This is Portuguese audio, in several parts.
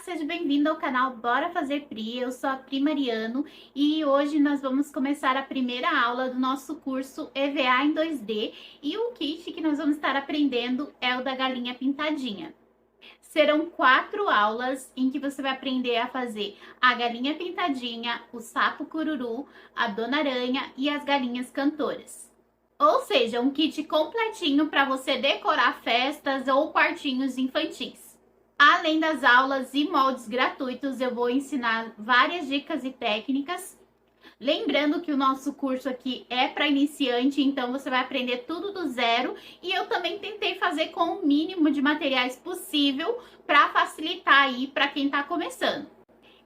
seja bem-vindo ao canal Bora Fazer Pri. Eu sou a Pri Mariano e hoje nós vamos começar a primeira aula do nosso curso EVA em 2D e o kit que nós vamos estar aprendendo é o da galinha pintadinha. Serão 4 aulas em que você vai aprender a fazer a galinha pintadinha, o sapo cururu, a dona aranha e as galinhas cantoras. Ou seja, um kit completinho para você decorar festas ou quartinhos infantis. Além das aulas e moldes gratuitos, eu vou ensinar várias dicas e técnicas. Lembrando que o nosso curso aqui é para iniciante, então você vai aprender tudo do zero. E eu também tentei fazer com o mínimo de materiais possível para facilitar aí para quem está começando.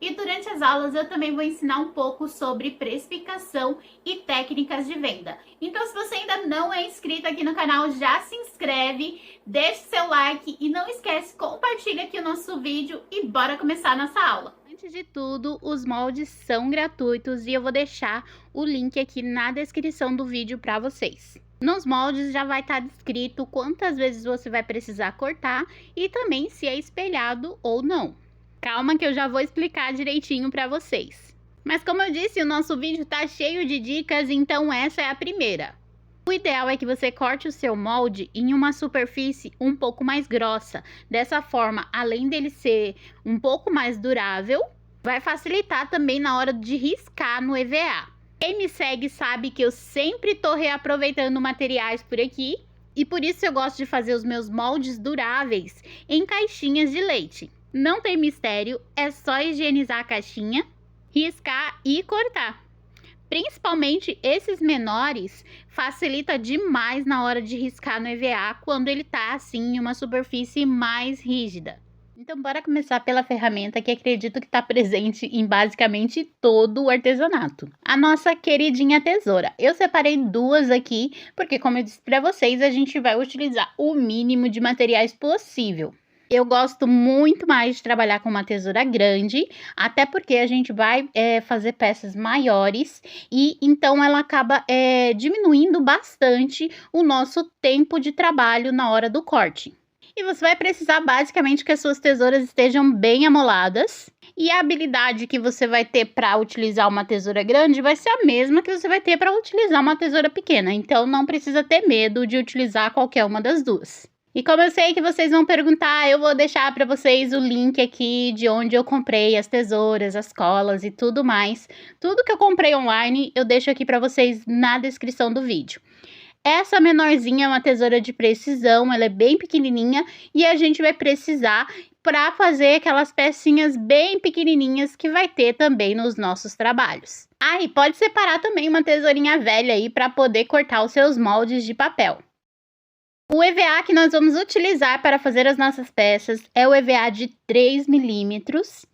E durante as aulas eu também vou ensinar um pouco sobre precificação e técnicas de venda. Então, se você ainda não é inscrito aqui no canal, já se inscreve, deixe seu like e não esquece, compartilha aqui o nosso vídeo e bora começar a nossa aula. Antes de tudo, os moldes são gratuitos e eu vou deixar o link aqui na descrição do vídeo para vocês. Nos moldes já vai estar descrito quantas vezes você vai precisar cortar e também se é espelhado ou não. Calma que eu já vou explicar direitinho para vocês. Mas como eu disse, o nosso vídeo tá cheio de dicas, então essa é a primeira. O ideal é que você corte o seu molde em uma superfície um pouco mais grossa. Dessa forma, além dele ser um pouco mais durável, vai facilitar também na hora de riscar no EVA. Quem me segue sabe que eu sempre tô reaproveitando materiais por aqui e por isso eu gosto de fazer os meus moldes duráveis em caixinhas de leite. Não tem mistério, é só higienizar a caixinha, riscar e cortar. Principalmente esses menores facilita demais na hora de riscar no EVA quando ele tá assim em uma superfície mais rígida. Então bora começar pela ferramenta que acredito que está presente em basicamente todo o artesanato. A nossa queridinha tesoura. Eu separei duas aqui porque, como eu disse para vocês, a gente vai utilizar o mínimo de materiais possível. Eu gosto muito mais de trabalhar com uma tesoura grande, até porque a gente vai fazer peças maiores e então ela acaba diminuindo bastante o nosso tempo de trabalho na hora do corte. E você vai precisar basicamente que as suas tesouras estejam bem amoladas. E a habilidade que você vai ter para utilizar uma tesoura grande vai ser a mesma que você vai ter para utilizar uma tesoura pequena. Então não precisa ter medo de utilizar qualquer uma das duas. E como eu sei que vocês vão perguntar, eu vou deixar para vocês o link aqui de onde eu comprei as tesouras, as colas e tudo mais. Tudo que eu comprei online eu deixo aqui para vocês na descrição do vídeo. Essa menorzinha é uma tesoura de precisão, ela é bem pequenininha e a gente vai precisar para fazer aquelas pecinhas bem pequenininhas que vai ter também nos nossos trabalhos. Ah, e pode separar também uma tesourinha velha aí para poder cortar os seus moldes de papel. O EVA que nós vamos utilizar para fazer as nossas peças é o EVA de 3 milímetros.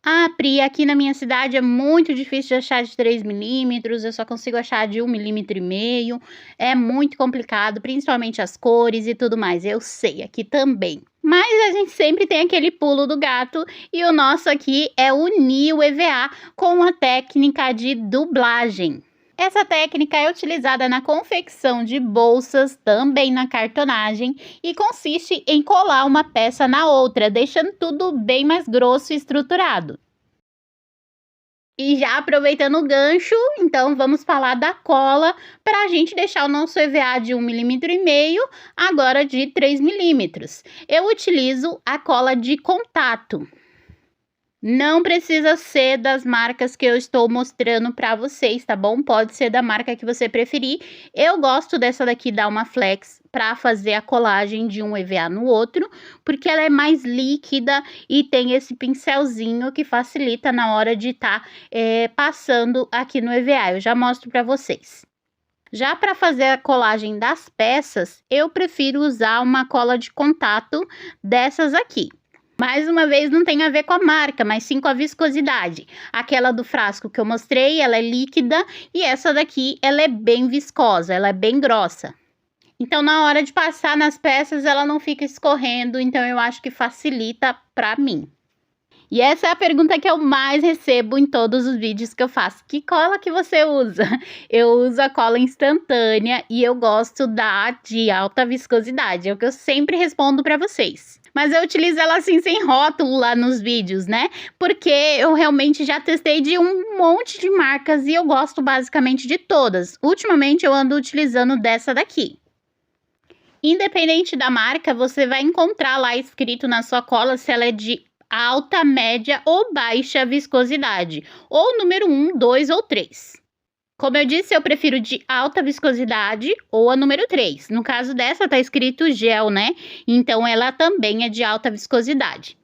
Ah, Pri, aqui na minha cidade é muito difícil de achar de 3 milímetros, eu só consigo achar de 1,5 milímetro. É muito complicado, principalmente as cores e tudo mais, eu sei, aqui também. Mas a gente sempre tem aquele pulo do gato e o nosso aqui é unir o EVA com a técnica de dublagem. Essa técnica é utilizada na confecção de bolsas, também na cartonagem, e consiste em colar uma peça na outra, deixando tudo bem mais grosso e estruturado. E já aproveitando o gancho, então vamos falar da cola para a gente deixar o nosso EVA de 1,5 milímetro, agora de 3 milímetros. Eu utilizo a cola de contato. Não precisa ser das marcas que eu estou mostrando para vocês, tá bom? Pode ser da marca que você preferir. Eu gosto dessa daqui da Umaflex para fazer a colagem de um EVA no outro, porque ela é mais líquida e tem esse pincelzinho que facilita na hora de estar passando aqui no EVA. Eu já mostro para vocês. Já para fazer a colagem das peças, eu prefiro usar uma cola de contato dessas aqui. Mais uma vez, não tem a ver com a marca, mas sim com a viscosidade. Aquela do frasco que eu mostrei, ela é líquida e essa daqui, ela é bem viscosa, ela é bem grossa. Então, na hora de passar nas peças, ela não fica escorrendo, então eu acho que facilita para mim. E essa é a pergunta que eu mais recebo em todos os vídeos que eu faço. Que cola que você usa? Eu uso a cola instantânea e eu gosto da de alta viscosidade. É o que eu sempre respondo para vocês. Mas eu utilizo ela assim sem rótulo lá nos vídeos, né? Porque eu realmente já testei de um monte de marcas e eu gosto basicamente de todas. Ultimamente eu ando utilizando dessa daqui. Independente da marca, você vai encontrar lá escrito na sua cola se ela é de alta, média ou baixa viscosidade, ou número 1, 2 ou 3. Como eu disse, eu prefiro de alta viscosidade ou a número 3. No caso dessa, tá escrito gel, né? Então, ela também é de alta viscosidade.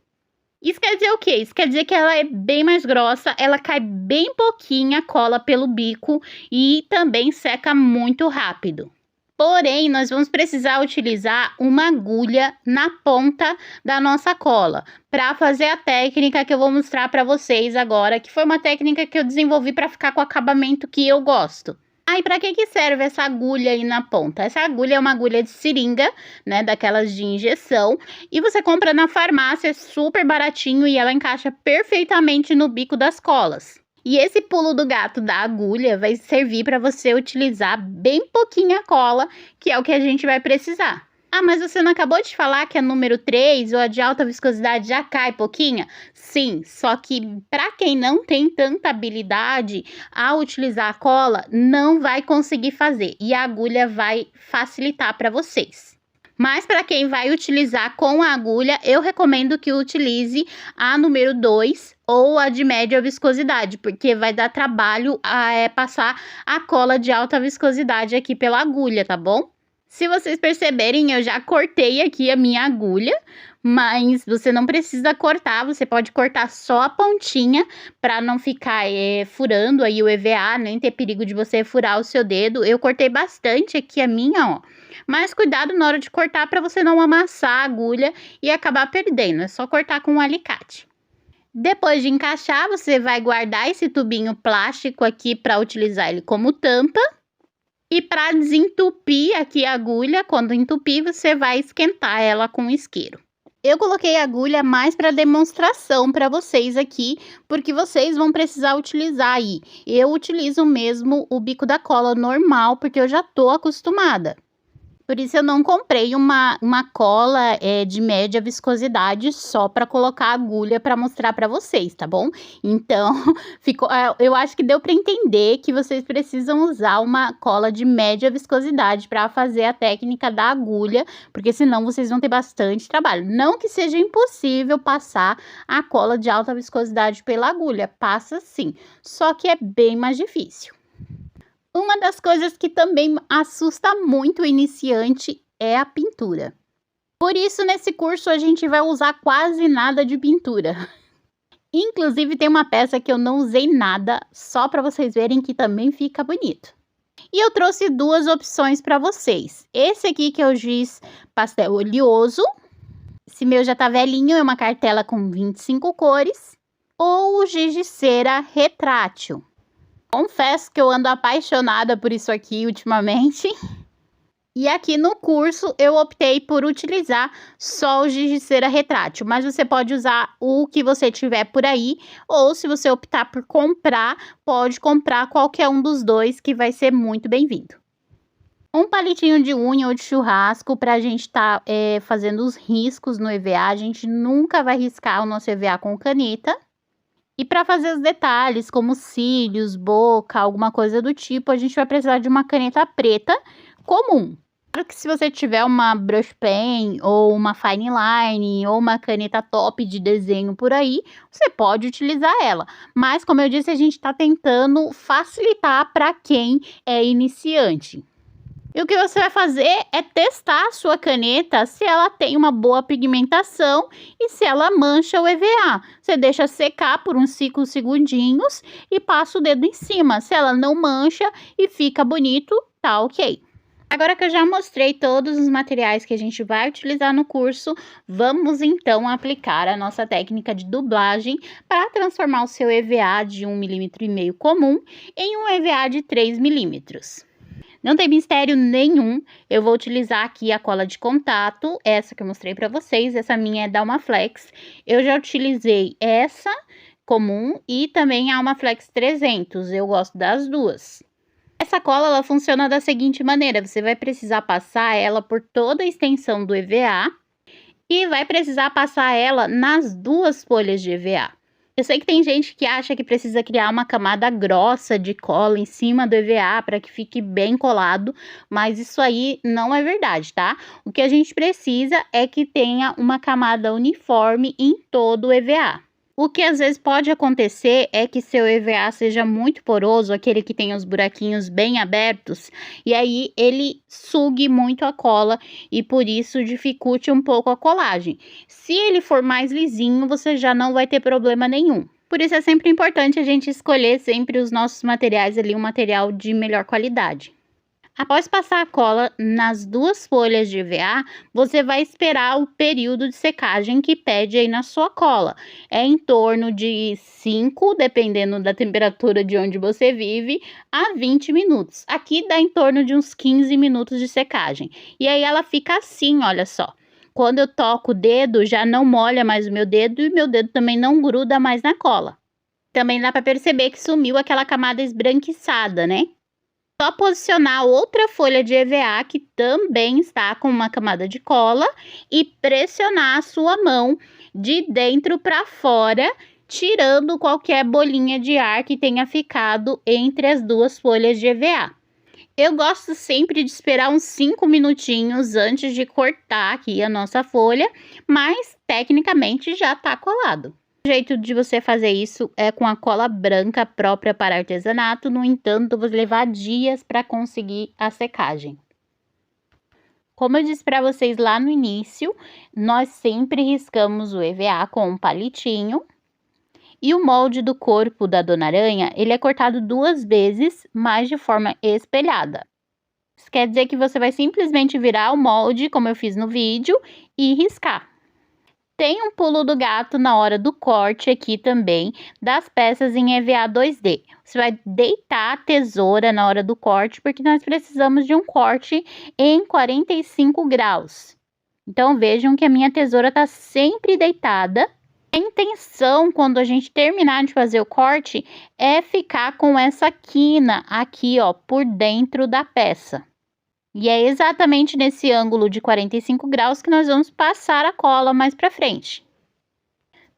Isso quer dizer o quê? Isso quer dizer que ela é bem mais grossa, ela cai bem pouquinha cola pelo bico e também seca muito rápido. Porém, nós vamos precisar utilizar uma agulha na ponta da nossa cola para fazer a técnica que eu vou mostrar para vocês agora, que foi uma técnica que eu desenvolvi para ficar com o acabamento que eu gosto. Aí, para que serve essa agulha aí na ponta? Essa agulha é uma agulha de seringa, né, daquelas de injeção, e você compra na farmácia, é super baratinho e ela encaixa perfeitamente no bico das colas. E esse pulo do gato da agulha vai servir para você utilizar bem pouquinha cola, que é o que a gente vai precisar. Ah, mas você não acabou de falar que a número 3 ou a de alta viscosidade já cai pouquinha? Sim, só que para quem não tem tanta habilidade ao utilizar a cola, não vai conseguir fazer e a agulha vai facilitar para vocês. Mas para quem vai utilizar com a agulha, eu recomendo que utilize a número 2 ou a de média viscosidade, porque vai dar trabalho a passar a cola de alta viscosidade aqui pela agulha, tá bom? Se vocês perceberem, eu já cortei aqui a minha agulha, mas você não precisa cortar, você pode cortar só a pontinha para não ficar furando aí o EVA, nem ter perigo de você furar o seu dedo. Eu cortei bastante aqui a minha, ó. Mas cuidado na hora de cortar para você não amassar a agulha e acabar perdendo, é só cortar com um alicate. Depois de encaixar, você vai guardar esse tubinho plástico aqui para utilizar ele como tampa. E para desentupir aqui a agulha, quando entupir, você vai esquentar ela com isqueiro. Eu coloquei a agulha mais para demonstração para vocês aqui, porque vocês vão precisar utilizar aí. Eu utilizo mesmo o bico da cola normal, porque eu já tô acostumada. Por isso eu não comprei uma cola de média viscosidade só para colocar a agulha para mostrar para vocês, tá bom? Então, eu acho que deu para entender que vocês precisam usar uma cola de média viscosidade para fazer a técnica da agulha, porque senão vocês vão ter bastante trabalho. Não que seja impossível passar a cola de alta viscosidade pela agulha, passa sim, só que é bem mais difícil. Uma das coisas que também assusta muito o iniciante é a pintura. Por isso, nesse curso, a gente vai usar quase nada de pintura. Inclusive, tem uma peça que eu não usei nada, só para vocês verem que também fica bonito. E eu trouxe duas opções para vocês. Esse aqui, que é o giz pastel oleoso. Esse meu já tá velhinho, é uma cartela com 25 cores. Ou o giz de cera retrátil. Confesso que eu ando apaixonada por isso aqui ultimamente. E aqui no curso eu optei por utilizar só o giz de cera retrátil, mas você pode usar o que você tiver por aí, ou se você optar por comprar, pode comprar qualquer um dos dois, que vai ser muito bem-vindo. Um palitinho de unha ou de churrasco para a gente estar fazendo os riscos no EVA. A gente nunca vai riscar o nosso EVA com caneta. E para fazer os detalhes, como cílios, boca, alguma coisa do tipo, a gente vai precisar de uma caneta preta comum. Claro que se você tiver uma brush pen, ou uma fine line, ou uma caneta top de desenho por aí, você pode utilizar ela. Mas, como eu disse, a gente está tentando facilitar para quem é iniciante. E o que você vai fazer é testar a sua caneta se ela tem uma boa pigmentação e se ela mancha o EVA. Você deixa secar por uns 5 segundinhos e passa o dedo em cima. Se ela não mancha e fica bonito, tá ok. Agora que eu já mostrei todos os materiais que a gente vai utilizar no curso, vamos então aplicar a nossa técnica de dublagem para transformar o seu EVA de 1,5 mm comum em um EVA de 3 mm. Não tem mistério nenhum, eu vou utilizar aqui a cola de contato, essa que eu mostrei para vocês, essa minha é da Almaflex. Eu já utilizei essa comum e também a Almaflex 300, eu gosto das duas. Essa cola, ela funciona da seguinte maneira, você vai precisar passar ela por toda a extensão do EVA E vai precisar passar ela nas 2 folhas de EVA. Eu sei que tem gente que acha que precisa criar uma camada grossa de cola em cima do EVA para que fique bem colado, mas isso aí não é verdade, tá? O que a gente precisa é que tenha uma camada uniforme em todo o EVA. O que às vezes pode acontecer é que seu EVA seja muito poroso, aquele que tem os buraquinhos bem abertos, e aí ele sugue muito a cola e por isso dificulte um pouco a colagem. Se ele for mais lisinho, você já não vai ter problema nenhum. Por isso é sempre importante a gente escolher sempre os nossos materiais ali, um material de melhor qualidade. Após passar a cola nas 2 folhas de EVA, você vai esperar o período de secagem que pede aí na sua cola. É em torno de 5, dependendo da temperatura de onde você vive, a 20 minutos. Aqui dá em torno de uns 15 minutos de secagem. E aí ela fica assim, olha só. Quando eu toco o dedo, já não molha mais o meu dedo e o meu dedo também não gruda mais na cola. Também dá para perceber que sumiu aquela camada esbranquiçada, né? Só posicionar outra folha de EVA que também está com uma camada de cola e pressionar a sua mão de dentro para fora, tirando qualquer bolinha de ar que tenha ficado entre as 2 folhas de EVA. Eu gosto sempre de esperar uns 5 minutinhos antes de cortar aqui a nossa folha, mas tecnicamente já está colado. O jeito de você fazer isso é com a cola branca própria para artesanato, no entanto, vai levar dias para conseguir a secagem. Como eu disse para vocês lá no início, nós sempre riscamos o EVA com um palitinho. E o molde do corpo da Dona Aranha, ele é cortado 2 vezes, mas de forma espelhada. Isso quer dizer que você vai simplesmente virar o molde, como eu fiz no vídeo, e riscar. Tem um pulo do gato na hora do corte aqui também, das peças em EVA 2D. Você vai deitar a tesoura na hora do corte, porque nós precisamos de um corte em 45 graus. Então, vejam que a minha tesoura está sempre deitada. A intenção, quando a gente terminar de fazer o corte, é ficar com essa quina aqui, ó, por dentro da peça. E é exatamente nesse ângulo de 45 graus que nós vamos passar a cola mais para frente.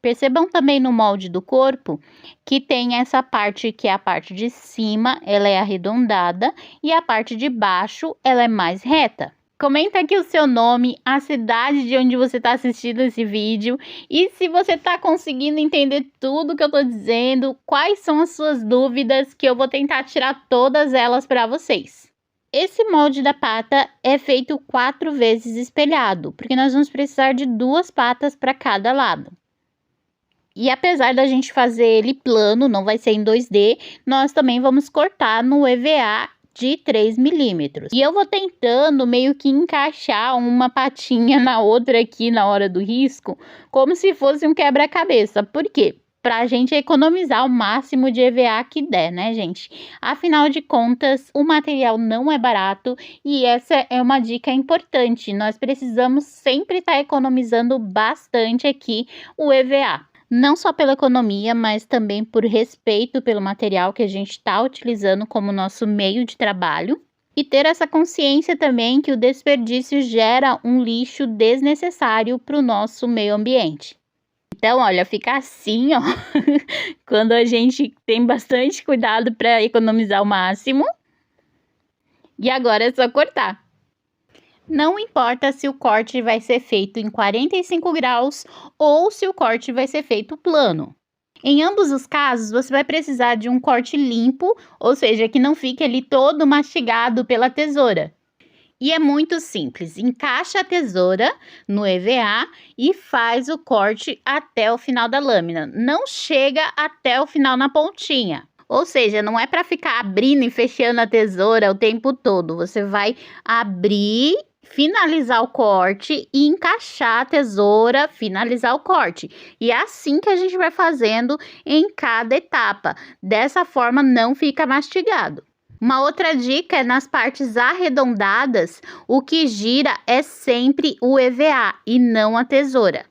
Percebam também no molde do corpo que tem essa parte que é a parte de cima, ela é arredondada, e a parte de baixo, ela é mais reta. Comenta aqui o seu nome, a cidade de onde você está assistindo esse vídeo e se você está conseguindo entender tudo que eu estou dizendo, quais são as suas dúvidas, que eu vou tentar tirar todas elas para vocês. Esse molde da pata é feito 4 vezes espelhado, porque nós vamos precisar de 2 patas para cada lado. E apesar da gente fazer ele plano, não vai ser em 2D, nós também vamos cortar no EVA de 3 milímetros. E eu vou tentando meio que encaixar uma patinha na outra aqui na hora do risco, como se fosse um quebra-cabeça. Por quê? Pra gente economizar o máximo de EVA que der, né, gente? Afinal de contas, o material não é barato e essa é uma dica importante. Nós precisamos sempre estar economizando bastante aqui o EVA. Não só pela economia, mas também por respeito pelo material que a gente está utilizando como nosso meio de trabalho. E ter essa consciência também que o desperdício gera um lixo desnecessário para o nosso meio ambiente. Então, olha, fica assim, ó, quando a gente tem bastante cuidado para economizar o máximo. E agora é só cortar. Não importa se o corte vai ser feito em 45 graus ou se o corte vai ser feito plano. Em ambos os casos, você vai precisar de um corte limpo, ou seja, que não fique ali todo mastigado pela tesoura. E é muito simples, encaixa a tesoura no EVA e faz o corte até o final da lâmina. Não chega até o final na pontinha. Ou seja, não é para ficar abrindo e fechando a tesoura o tempo todo. Você vai abrir, finalizar o corte e encaixar a tesoura, finalizar o corte. E é assim que a gente vai fazendo em cada etapa. Dessa forma não fica mastigado. Uma outra dica é nas partes arredondadas, o que gira é sempre o EVA e não a tesoura.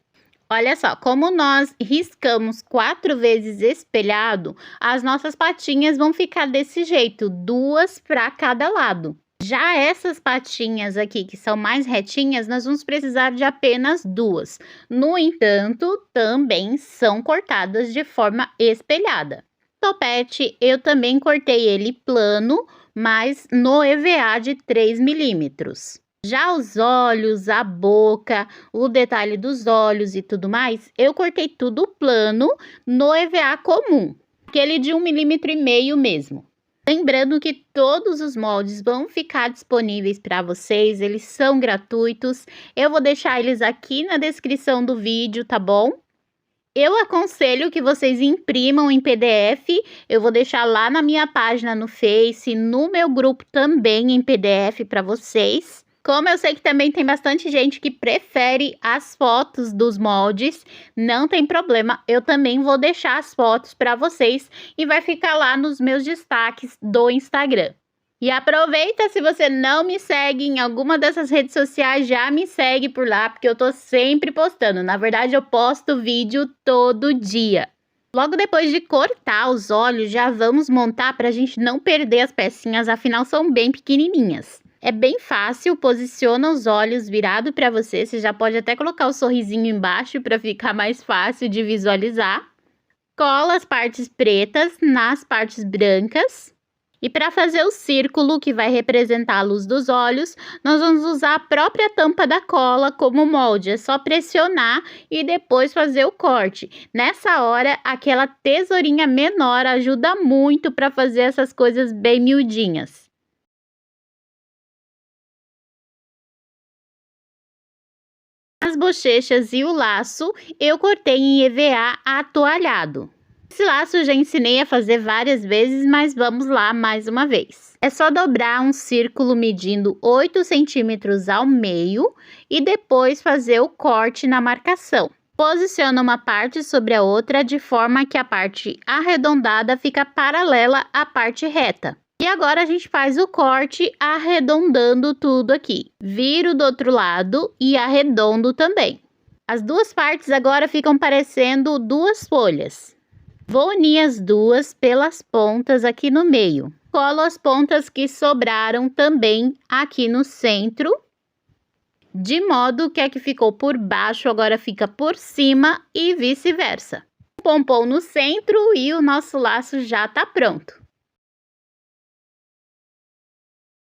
Olha só, como nós riscamos 4 vezes espelhado, as nossas patinhas vão ficar desse jeito, 2 para cada lado. Já essas patinhas aqui, que são mais retinhas, nós vamos precisar de apenas 2. No entanto, também são cortadas de forma espelhada. O topete, eu também cortei ele plano, mas no EVA de 3 milímetros. Já os olhos, a boca, o detalhe dos olhos e tudo mais, eu cortei tudo plano no EVA comum, aquele de 1,5 milímetro mesmo. Lembrando que todos os moldes vão ficar disponíveis para vocês, eles são gratuitos. Eu vou deixar eles aqui na descrição do vídeo, tá bom? Eu aconselho que vocês imprimam em PDF, eu vou deixar lá na minha página no Face, no meu grupo também em PDF para vocês. Como eu sei que também tem bastante gente que prefere as fotos dos moldes, não tem problema, eu também vou deixar as fotos para vocês e vai ficar lá nos meus destaques do Instagram. E aproveita, se você não me segue em alguma dessas redes sociais, já me segue por lá, porque eu tô sempre postando. Na verdade, eu posto vídeo todo dia. Logo depois de cortar os olhos, já vamos montar para a gente não perder as pecinhas, afinal são bem pequenininhas. É bem fácil, posiciona os olhos virado para você já pode até colocar o sorrisinho embaixo para ficar mais fácil de visualizar. Cola as partes pretas nas partes brancas. E para fazer o círculo que vai representar a luz dos olhos, nós vamos usar a própria tampa da cola como molde. É só pressionar e depois fazer o corte. Nessa hora, aquela tesourinha menor ajuda muito para fazer essas coisas bem miudinhas. As bochechas e o laço eu cortei em EVA atoalhado. Esse laço eu já ensinei a fazer várias vezes, mas vamos lá mais uma vez. É só dobrar um círculo medindo 8 centímetros ao meio e depois fazer o corte na marcação. Posiciona uma parte sobre a outra de forma que a parte arredondada fica paralela à parte reta. E agora a gente faz o corte arredondando tudo aqui. Viro do outro lado e arredondo também. As duas partes agora ficam parecendo duas folhas. Vou unir as duas pelas pontas aqui no meio. Colo as pontas que sobraram também aqui no centro. De modo que a que ficou por baixo agora fica por cima e vice-versa. O pompom no centro e o nosso laço já tá pronto.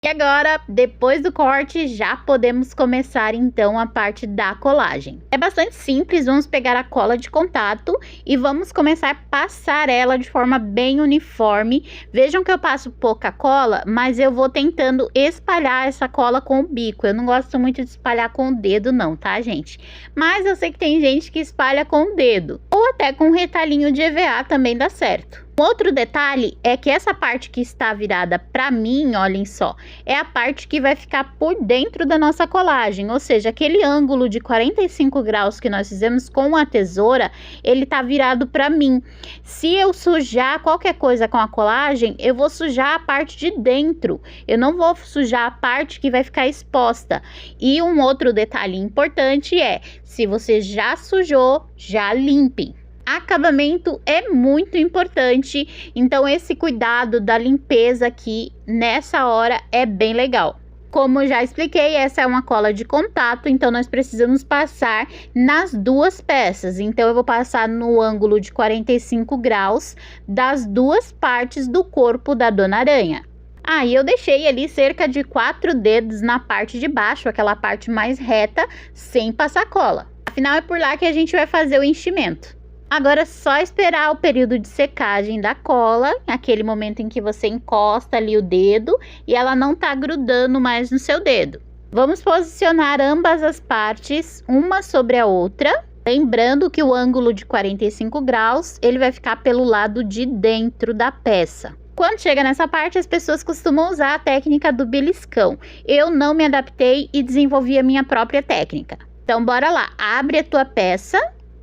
E agora, depois do corte, já podemos começar então a parte da colagem. É bastante simples, vamos pegar a cola de contato e vamos começar a passar ela de forma bem uniforme. Vejam que eu passo pouca cola, mas eu vou tentando espalhar essa cola com o bico. Eu não gosto muito de espalhar com o dedo não, tá, gente? Mas eu sei que tem gente que espalha com o dedo, ou até com um retalhinho de EVA também dá certo. Outro detalhe é que essa parte que está virada para mim, olhem só, é a parte que vai ficar por dentro da nossa colagem, ou seja, aquele ângulo de 45 graus que nós fizemos com a tesoura, ele tá virado para mim. Se eu sujar qualquer coisa com a colagem, eu vou sujar a parte de dentro, eu não vou sujar a parte que vai ficar exposta. E um outro detalhe importante é, se você já sujou, já limpe. Acabamento é muito importante, então esse cuidado da limpeza aqui nessa hora é bem legal. Como eu já expliquei, essa é uma cola de contato, então nós precisamos passar nas duas peças. Então eu vou passar no ângulo de 45 graus das duas partes do corpo da Dona Aranha. Aí eu deixei ali cerca de 4 dedos na parte de baixo, aquela parte mais reta, sem passar cola. Afinal é por lá que a gente vai fazer o enchimento. Agora é só esperar o período de secagem da cola, aquele momento em que você encosta ali o dedo e ela não tá grudando mais no seu dedo. Vamos posicionar ambas as partes, uma sobre a outra, lembrando que o ângulo de 45 graus, ele vai ficar pelo lado de dentro da peça. Quando chega nessa parte, as pessoas costumam usar a técnica do beliscão. Eu não me adaptei e desenvolvi a minha própria técnica. Então, bora lá, abre a tua peça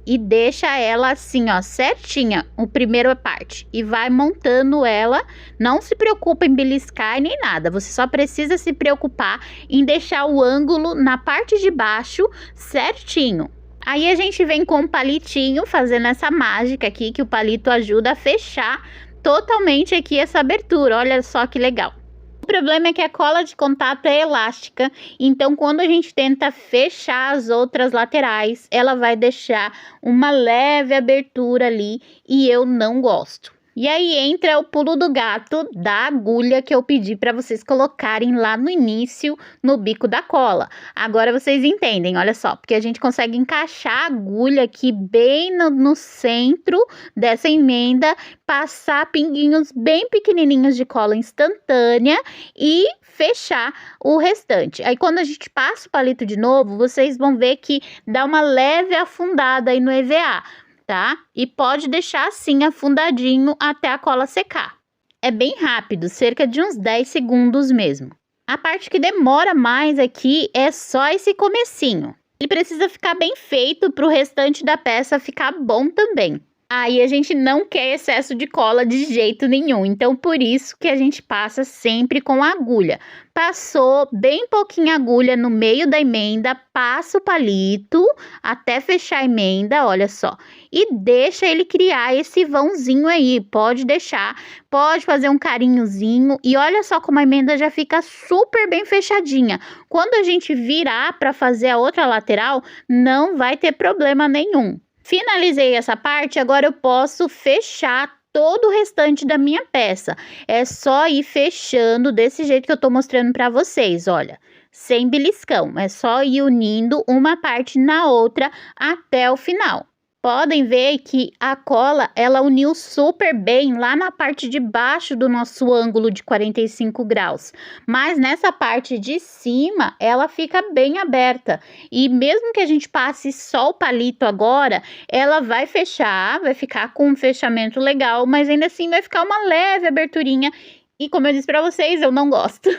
e deixa ela assim, ó, certinha, a primeira parte. E vai montando ela, não se preocupa em beliscar nem nada. Você só precisa se preocupar em deixar o ângulo na parte de baixo certinho. Aí a gente vem com um palitinho, fazendo essa mágica aqui, que o palito ajuda a fechar totalmente aqui essa abertura. Olha só que legal. O problema é que a cola de contato é elástica, então quando a gente tenta fechar as outras laterais, ela vai deixar uma leve abertura ali e eu não gosto. E aí entra o pulo do gato da agulha que eu pedi para vocês colocarem lá no início, no bico da cola. Agora vocês entendem, olha só, porque a gente consegue encaixar a agulha aqui bem no centro dessa emenda, passar pinguinhos bem pequenininhos de cola instantânea e fechar o restante. Aí quando a gente passa o palito de novo, vocês vão ver que dá uma leve afundada aí no EVA. Tá? E pode deixar assim afundadinho até a cola secar. É bem rápido, cerca de uns 10 segundos mesmo. A parte que demora mais aqui é só esse comecinho. Ele precisa ficar bem feito para o restante da peça ficar bom também. Aí a gente não quer excesso de cola de jeito nenhum, então por isso que a gente passa sempre com a agulha. Passou bem pouquinho agulha no meio da emenda, passa o palito até fechar a emenda, olha só. E deixa ele criar esse vãozinho aí, pode deixar, pode fazer um carinhozinho. E olha só como a emenda já fica super bem fechadinha. Quando a gente virar para fazer a outra lateral, não vai ter problema nenhum. Finalizei essa parte, agora eu posso fechar todo o restante da minha peça. É só ir fechando desse jeito que eu tô mostrando para vocês, olha. Sem beliscão, é só ir unindo uma parte na outra até o final. Podem ver que a cola, ela uniu super bem lá na parte de baixo do nosso ângulo de 45 graus. Mas nessa parte de cima, ela fica bem aberta. E mesmo que a gente passe só o palito agora, ela vai fechar, vai ficar com um fechamento legal, mas ainda assim vai ficar uma leve aberturinha. E como eu disse para vocês, eu não gosto.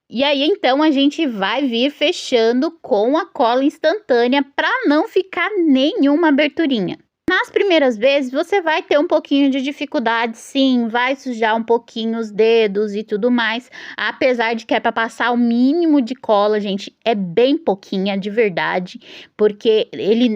E aí, então, a gente vai vir fechando com a cola instantânea para não ficar nenhuma aberturinha. Nas primeiras vezes, você vai ter um pouquinho de dificuldade, sim, vai sujar um pouquinho os dedos e tudo mais. Apesar de que é para passar o mínimo de cola, gente, é bem pouquinha, de verdade. Porque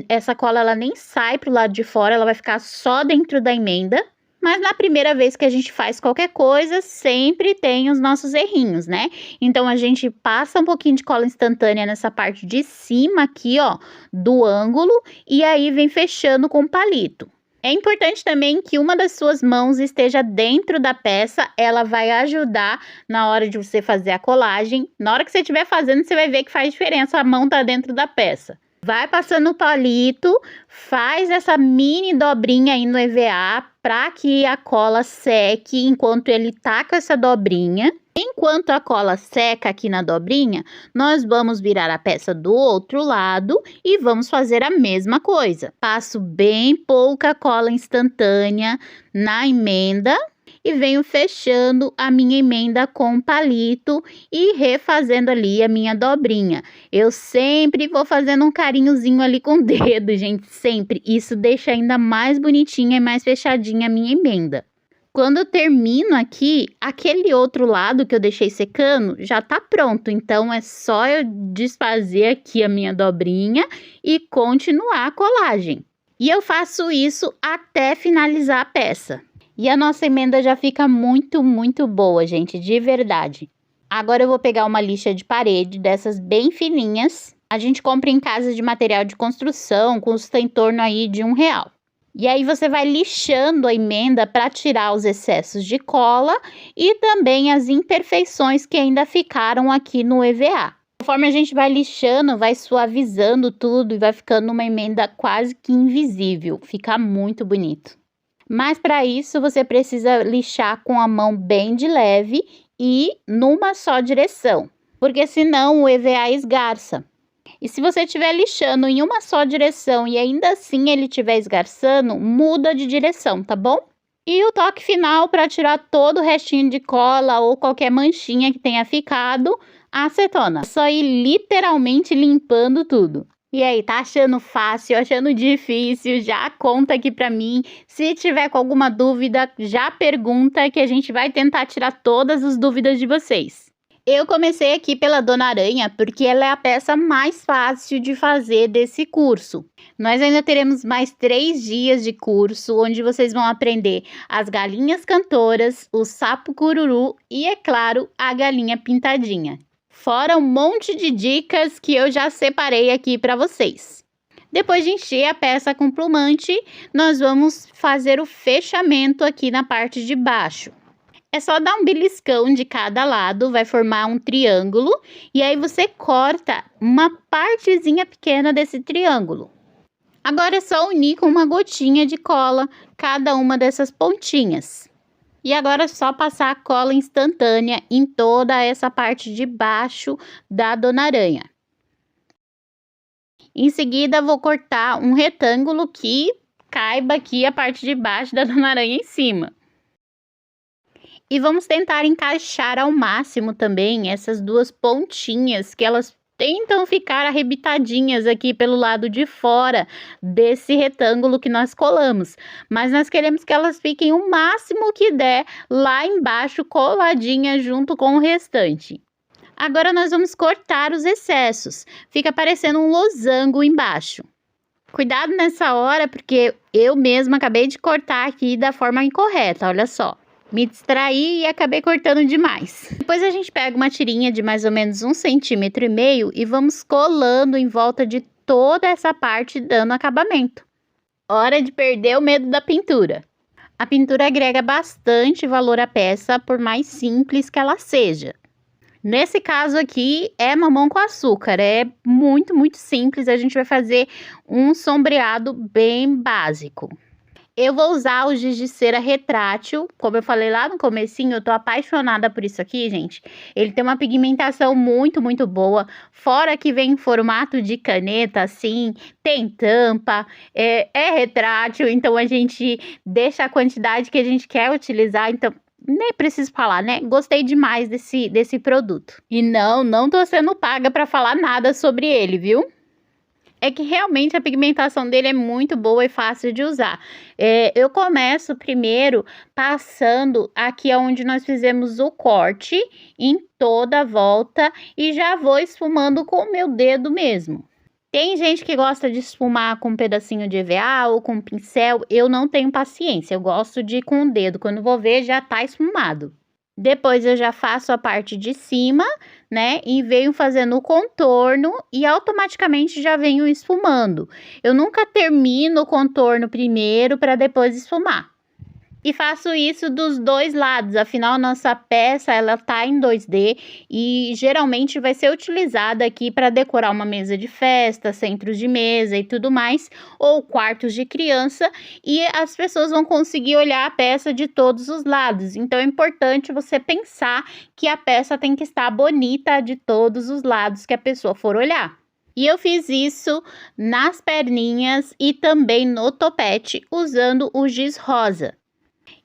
essa cola, ela nem sai pro lado de fora, ela vai ficar só dentro da emenda. Mas na primeira vez que a gente faz qualquer coisa, sempre tem os nossos errinhos, né? Então, a gente passa um pouquinho de cola instantânea nessa parte de cima aqui, ó, do ângulo, e aí vem fechando com o palito. É importante também que uma das suas mãos esteja dentro da peça, ela vai ajudar na hora de você fazer a colagem. Na hora que você estiver fazendo, você vai ver que faz diferença, a mão tá dentro da peça. Vai passando o palito, faz essa mini dobrinha aí no EVA para que a cola seque enquanto ele tá com essa dobrinha. Enquanto a cola seca aqui na dobrinha, nós vamos virar a peça do outro lado e vamos fazer a mesma coisa. Passo bem pouca cola instantânea na emenda e venho fechando a minha emenda com palito e refazendo ali a minha dobrinha. Eu sempre vou fazendo um carinhozinho ali com o dedo, gente, sempre. Isso deixa ainda mais bonitinha e mais fechadinha a minha emenda. Quando eu termino aqui, aquele outro lado que eu deixei secando já tá pronto. Então, é só eu desfazer aqui a minha dobrinha e continuar a colagem. E eu faço isso até finalizar a peça. E a nossa emenda já fica muito, muito boa, gente, de verdade. Agora eu vou pegar uma lixa de parede, dessas bem fininhas. A gente compra em casa de material de construção, custa em torno aí de R$1. E aí você vai lixando a emenda para tirar os excessos de cola e também as imperfeições que ainda ficaram aqui no EVA. Conforme a gente vai lixando, vai suavizando tudo e vai ficando uma emenda quase que invisível. Fica muito bonito. Mas para isso você precisa lixar com a mão bem de leve e numa só direção, porque senão o EVA esgarça. E se você estiver lixando em uma só direção e ainda assim ele estiver esgarçando, muda de direção, tá bom? E o toque final para tirar todo o restinho de cola ou qualquer manchinha que tenha ficado, a acetona. Só ir literalmente limpando tudo. E aí, tá achando fácil, achando difícil? Já conta aqui pra mim. Se tiver com alguma dúvida, já pergunta que a gente vai tentar tirar todas as dúvidas de vocês. Eu comecei aqui pela Dona Aranha porque ela é a peça mais fácil de fazer desse curso. Nós ainda teremos mais 3 dias de curso, onde vocês vão aprender as galinhas cantoras, o sapo cururu e, é claro, a galinha pintadinha. Fora um monte de dicas que eu já separei aqui para vocês. Depois de encher a peça com plumante, nós vamos fazer o fechamento aqui na parte de baixo. É só dar um beliscão de cada lado, vai formar um triângulo, e aí você corta uma partezinha pequena desse triângulo. Agora é só unir com uma gotinha de cola cada uma dessas pontinhas. E agora é só passar a cola instantânea em toda essa parte de baixo da Dona Aranha. Em seguida, vou cortar um retângulo que caiba aqui a parte de baixo da Dona Aranha em cima. E vamos tentar encaixar ao máximo também essas duas pontinhas, que elas tentam ficar arrebitadinhas aqui pelo lado de fora desse retângulo que nós colamos. Mas nós queremos que elas fiquem o máximo que der lá embaixo, coladinha junto com o restante. Agora nós vamos cortar os excessos. Fica parecendo um losango embaixo. Cuidado nessa hora, porque eu mesma acabei de cortar aqui da forma incorreta, olha só. Me distraí e acabei cortando demais. Depois a gente pega uma tirinha de mais ou menos 1,5 centímetro e vamos colando em volta de toda essa parte, dando acabamento. Hora de perder o medo da pintura. A pintura agrega bastante valor à peça, por mais simples que ela seja. Nesse caso aqui, é mamão com açúcar, é muito, muito simples. A gente vai fazer um sombreado bem básico. Eu vou usar o giz de cera retrátil, como eu falei lá no comecinho, eu tô apaixonada por isso aqui, gente. Ele tem uma pigmentação muito, muito boa, fora que vem em formato de caneta, assim, tem tampa, é retrátil, então a gente deixa a quantidade que a gente quer utilizar, então nem preciso falar, né? Gostei demais desse produto. E não tô sendo paga para falar nada sobre ele, viu? É que realmente a pigmentação dele é muito boa e fácil de usar. Eu começo primeiro passando aqui onde nós fizemos o corte em toda a volta e já vou esfumando com o meu dedo mesmo. Tem gente que gosta de esfumar com um pedacinho de EVA ou com um pincel. Eu não tenho paciência, eu gosto de ir com o dedo. Quando vou ver, já tá esfumado. Depois eu já faço a parte de cima, né? E venho fazendo o contorno e automaticamente já venho esfumando. Eu nunca termino o contorno primeiro para depois esfumar. E faço isso dos dois lados, afinal nossa peça ela tá em 2D e geralmente vai ser utilizada aqui para decorar uma mesa de festa, centros de mesa e tudo mais, ou quartos de criança, e as pessoas vão conseguir olhar a peça de todos os lados. Então é importante você pensar que a peça tem que estar bonita de todos os lados que a pessoa for olhar. E eu fiz isso nas perninhas e também no topete usando o giz rosa.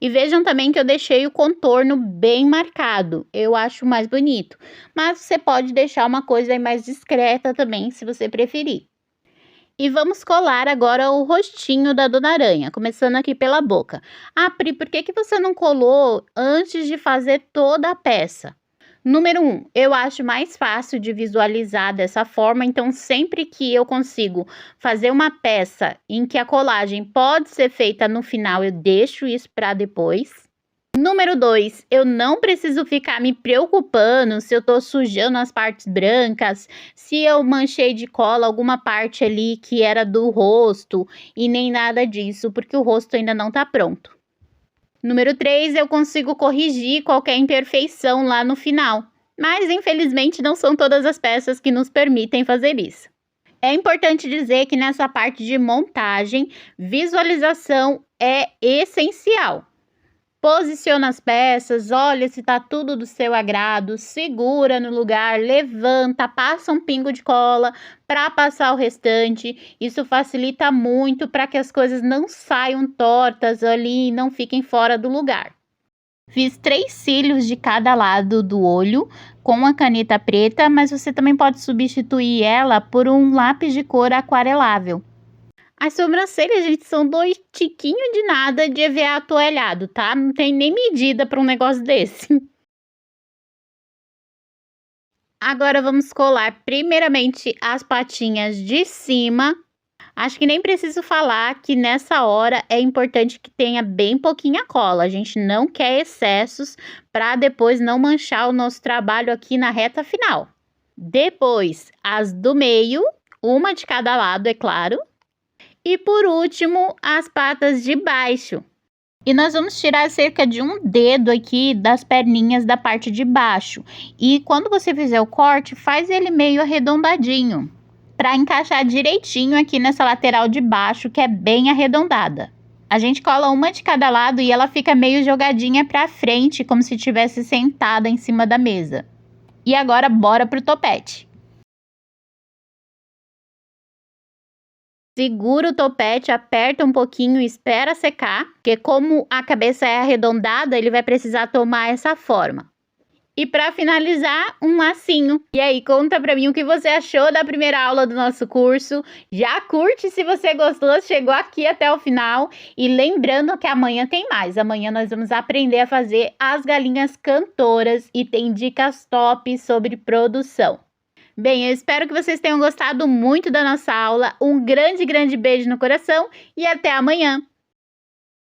E vejam também que eu deixei o contorno bem marcado, eu acho mais bonito. Mas você pode deixar uma coisa aí mais discreta também, se você preferir. E vamos colar agora o rostinho da Dona Aranha, começando aqui pela boca. Ah, Pri, por que você não colou antes de fazer toda a peça? Número 1, eu acho mais fácil de visualizar dessa forma, então sempre que eu consigo fazer uma peça em que a colagem pode ser feita no final, eu deixo isso para depois. Número 2, eu não preciso ficar me preocupando se eu tô sujando as partes brancas, se eu manchei de cola alguma parte ali que era do rosto e nem nada disso, porque o rosto ainda não tá pronto. Número 3, eu consigo corrigir qualquer imperfeição lá no final, mas infelizmente não são todas as peças que nos permitem fazer isso. É importante dizer que nessa parte de montagem, visualização é essencial. Posiciona as peças, olha se tá tudo do seu agrado, segura no lugar, levanta, passa um pingo de cola para passar o restante. Isso facilita muito para que as coisas não saiam tortas ali e não fiquem fora do lugar. Fiz 3 cílios de cada lado do olho com a caneta preta, mas você também pode substituir ela por um lápis de cor aquarelável. As sobrancelhas, gente, são 2 tiquinhos de nada de EVA atoalhado, tá? Não tem nem medida para um negócio desse. Agora vamos colar primeiramente as patinhas de cima. Acho que nem preciso falar que nessa hora é importante que tenha bem pouquinha cola. A gente não quer excessos para depois não manchar o nosso trabalho aqui na reta final. Depois, as do meio, uma de cada lado, é claro. E por último, as patas de baixo. E nós vamos tirar cerca de um dedo aqui das perninhas da parte de baixo. E quando você fizer o corte, faz ele meio arredondadinho, para encaixar direitinho aqui nessa lateral de baixo, que é bem arredondada. A gente cola uma de cada lado e ela fica meio jogadinha para frente, como se estivesse sentada em cima da mesa. E agora bora pro topete. Segura o topete, aperta um pouquinho e espera secar, porque como a cabeça é arredondada, ele vai precisar tomar essa forma. E para finalizar, um lacinho. E aí, conta pra mim o que você achou da primeira aula do nosso curso. Já curte se você gostou, chegou aqui até o final. E lembrando que amanhã tem mais. Amanhã nós vamos aprender a fazer as galinhas cantoras e tem dicas top sobre produção. Bem, eu espero que vocês tenham gostado muito da nossa aula. Um grande, grande beijo no coração e até amanhã!